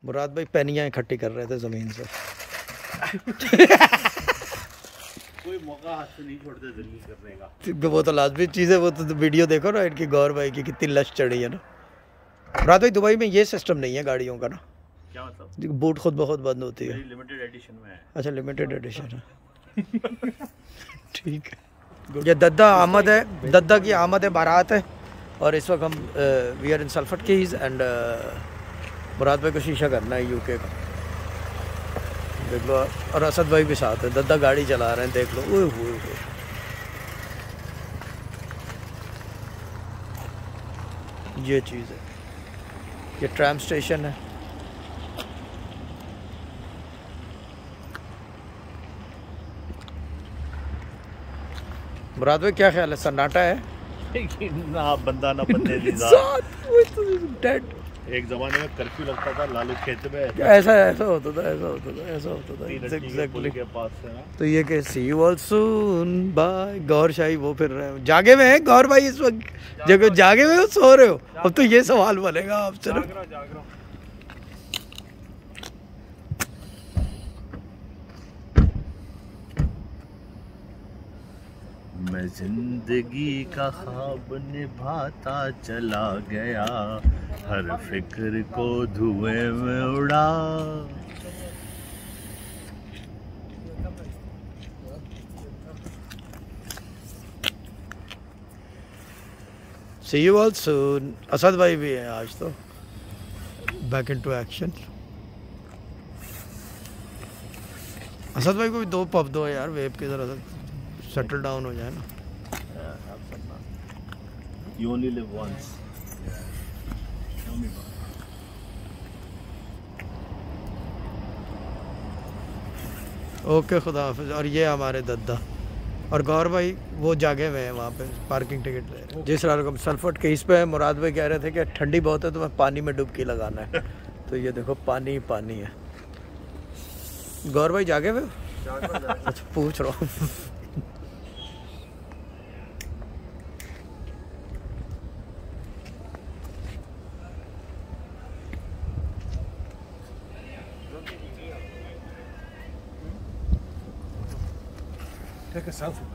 मुराद भाई पेनियाँ इकट्ठी कर रहे थे ज़मीन से। कोई मौका हाथ से नहीं छोड़ते जलील करने का। वो तो लाजमी चीज़ है। वो तो वीडियो देखो ना इनकी, गौर भाई की कितनी लश चढ़ी है ना। मुराद भाई दुबई में ये सिस्टम नहीं है गाड़ियों का ना। क्या मतलब? बूट खुद ब खुद बंद होती है। लिमिटेड एडिशन में है। अच्छा लिमिटेड एडिशन है। ठीक है। ये दद्दा आमद है, दद्दा की आमद है, बारात है। और इस वक्त हम वी आर इन सल्फट कीज एंड मुराद भाई को शीशा करना है यूके का, देख लो। और असद भाई भी साथ है, दद्दा गाड़ी चला रहे हैं, देख लो। ओए होए होए, ये चीज़ है। ये ट्राम स्टेशन है। मुराद भाई क्या ख्याल है, सन्नाटा है? ना बंदा ना बंदे की साथ डेड। एक जमाने में कर्फ्यू लगता था लालू खेत में, ऐसा होता था एग्जैक्टली के पास से ना। तो ये कि सी यू ऑल सून बाय। गौर शाही वो फिर रहे हो, जागे में है गौर भाई इस वक्त? जब जागे में हो, सो रहे हो? अब तो ये सवाल बनेगा आपसे ना। मैं जिंदगी का ख्वाब निभाता चला गया, हर फिक्र को धुएं में उड़ा। सी यू ऑल सून। असद भाई भी है आज तो बैक इनटू एक्शन। असद भाई को भी 2 पब दो यार, वेब की तरह सेटल डाउन हो जाए ना। You only live once. Okay खुदा हाफिज। और ये हमारे दद्दा और गौर भाई वो जागे हुए हैं वहाँ पे, पार्किंग टिकट ले रहे हैं। जिस रकम सल्फट के इस पे है। मुराद भाई कह रहे थे कि ठंडी बहुत है तो मैं पानी में डुबकी लगाना है। तो ये देखो पानी पानी है। गौर भाई जागे हुए? अच्छा पूछ रहा हूँ। Take a selfie.